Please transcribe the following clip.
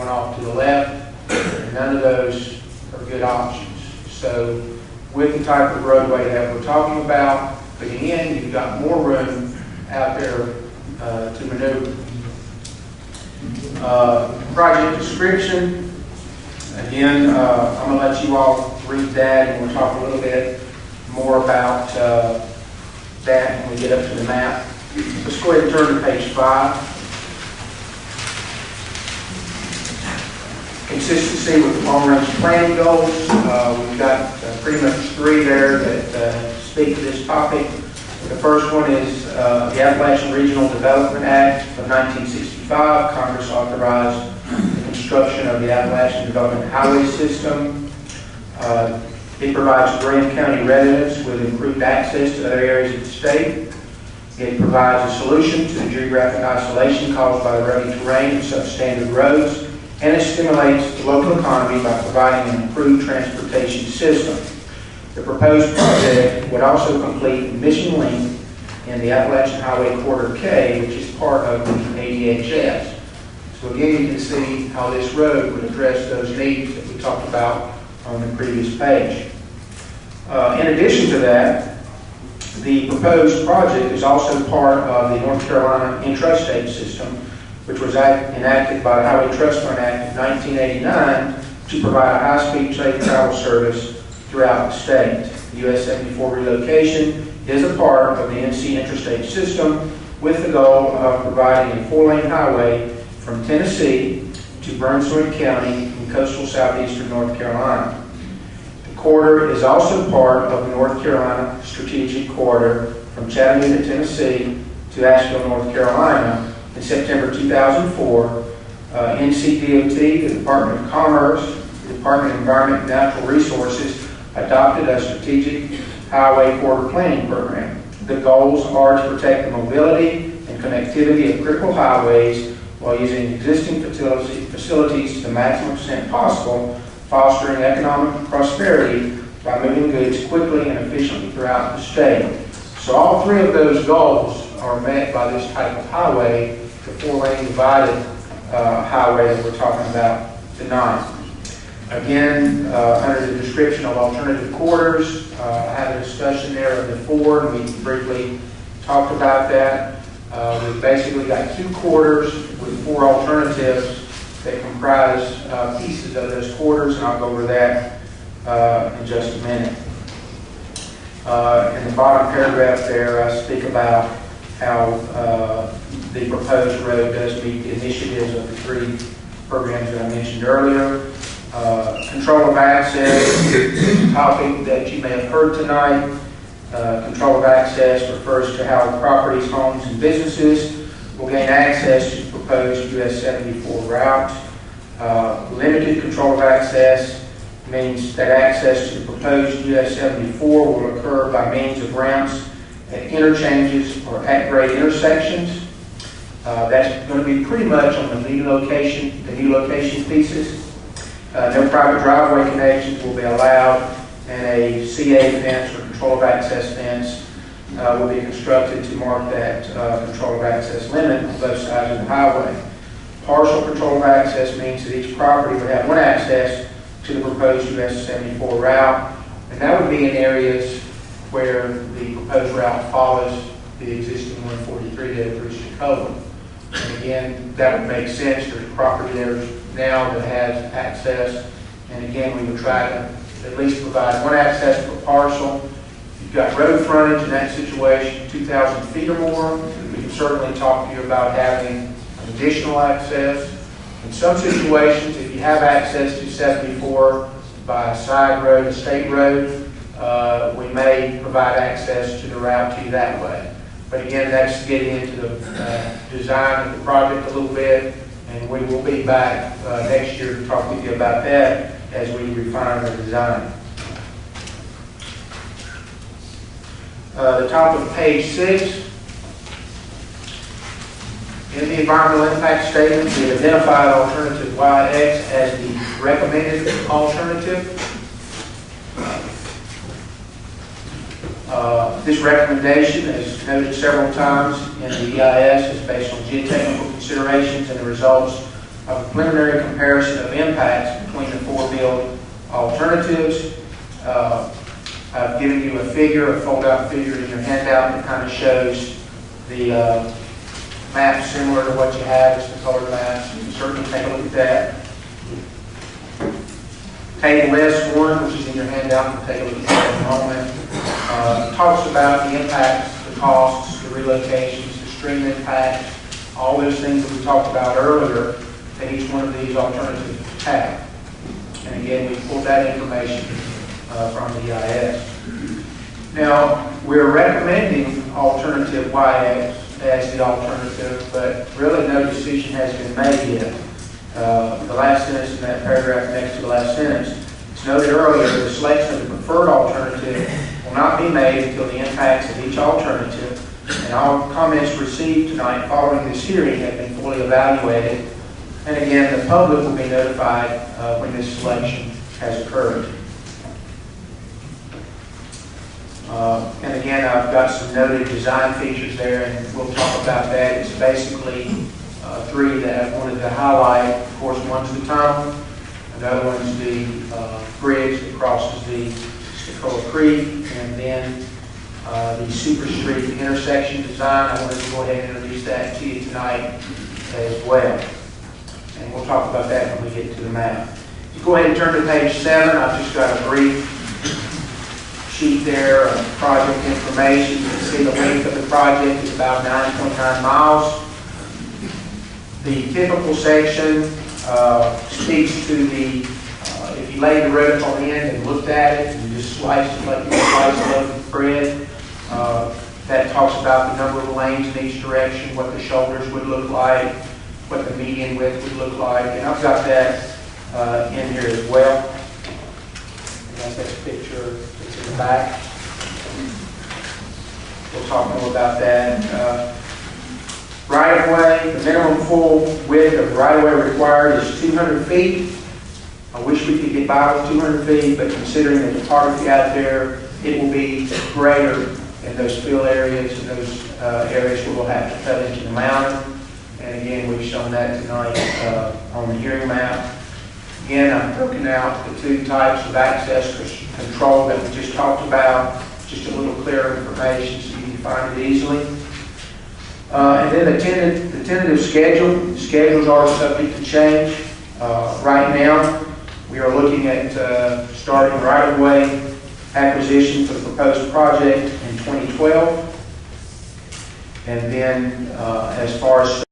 one off to the left, and none of those are good options. So with the type of roadway that we're talking about, again, you've got more room out there to maneuver. Project description. Again, I'm going to let you all read that, and we'll talk a little bit more about that when we get up to the map. Let's go ahead and turn to page 5. Consistency with the long-range planning goals. We've got pretty much 3 there that speak to this topic. The first one is the Appalachian Regional Development Act of 1965. Congress authorized the construction of the Appalachian Development Highway System. It provides Graham County residents with improved access to other areas of the state. It provides a solution to the geographic isolation caused by the rugged terrain and substandard roads, and it stimulates the local economy by providing an improved transportation system. The proposed project would also complete the Mission Link in the Appalachian Highway Corridor K, which is part of the ADHS. So again, you can see how this road would address those needs that we talked about on the previous page. In addition to that, the proposed project is also part of the North Carolina Intrastate System, which was enacted by the Highway Trust Fund Act of 1989 to provide a high-speed safe travel service throughout the state. The US 74 relocation is a part of the NC Intrastate System with the goal of providing a 4-lane highway from Tennessee to Brunswick County in coastal southeastern North Carolina. The corridor is also part of the North Carolina Strategic Corridor from Chattanooga, Tennessee to Asheville, North Carolina. In September 2004, NCDOT, the Department of Commerce, the Department of Environment and Natural Resources adopted a strategic highway corridor planning program. The goals are to protect the mobility and connectivity of critical highways while using existing facilities to the maximum extent possible, fostering economic prosperity by moving goods quickly and efficiently throughout the state. So all 3 of those goals are met by this type of highway, the 4-lane divided highway that we're talking about tonight. Again, under the description of alternative corridors, I had a discussion there of the 4, and we briefly talked about that. We've basically got 2 corridors with 4 alternatives that comprise pieces of those corridors, and I'll go over that in just a minute. In the bottom paragraph there, I speak about how the proposed road does meet the initiatives of the 3 programs that I mentioned earlier. Control of access is a topic that you may have heard tonight. Control of access refers to how properties, homes, and businesses will gain access to the proposed US 74 route. Limited control of access means that access to the proposed US 74 will occur by means of ramps at interchanges or at-grade intersections. That's going to be pretty much on the new location pieces. No private driveway connections will be allowed, and a CA fence or control of access fence will be constructed to mark that control of access limit on both sides of the highway. Partial control of access means that each property would have one access to the proposed US 74 route, and that would be in areas where the proposed route follows the existing 143 there through Chicago. And again, that would make sense. There's property there now that has access, and again, we would try to at least provide one access per parcel. If you've got road frontage in that situation, 2,000 feet or more, we can certainly talk to you about having additional access. In some situations, if you have access to 74 by a side road, a state road, we may provide access to the route to you that way. But again, that's getting into the design of the project a little bit, and we will be back next year to talk with you about that as we refine the design. The top of page 6. In the environmental impact statement, we identified alternative YX as the recommended alternative. This recommendation, as noted several times in the EIS, is based on geotechnical considerations and the results of a preliminary comparison of impacts between the four billed alternatives. I've given you a figure, a fold-out figure in your handout that kind of shows the map similar to what you have. It's the colored maps. You can certainly take a look at that. Table S1, which is in your handout, you can take a look at that in a moment. Talks about the impacts, the costs, the relocations, the stream impacts, all those things that we talked about earlier that each one of these alternatives have. And again, we pulled that information from the EIS. Now, we're recommending alternative YX as the alternative, but really no decision has been made yet. The last sentence in that paragraph next to the last sentence, it's noted earlier, the selection of the preferred alternative will not be made until the impacts of each alternative and all comments received tonight following this hearing have been fully evaluated. And again, the public will be notified when this selection has occurred. And again, I've got some noted design features there, and we'll talk about that. It's basically three that I wanted to highlight. Of course, one's the tunnel, another one's the bridge that crosses the Stokola Creek, and then the Super Street intersection design. I wanted to go ahead and introduce that to you tonight as well. And we'll talk about that when we get to the map. If you go ahead and turn to page 7, I've just got a brief sheet there of project information. You can see the length of the project is about 9.9 miles. The typical section speaks to the, if you laid the road on the end and looked at it, and you just slice it like you slice a loaf of bread. That talks about the number of lanes in each direction, what the shoulders would look like, what the median width would look like, and I've got that in here as well. And that's a picture that's in the back. We'll talk more about that. Right-of-way, the minimum full width of right-of-way required is 200 feet. I wish we could get by with 200 feet, but considering the topography out there, it will be greater in those field areas and those areas where we'll have to cut into the mountain. And again, we've shown that tonight on the hearing map. Again, I've broken out the two types of access control that we just talked about, just a little clearer information so you can find it easily. And then the tentative schedule. The schedules are subject to change. Right now, we are looking at starting right-of-way acquisition for the proposed project in 2012. And then as far as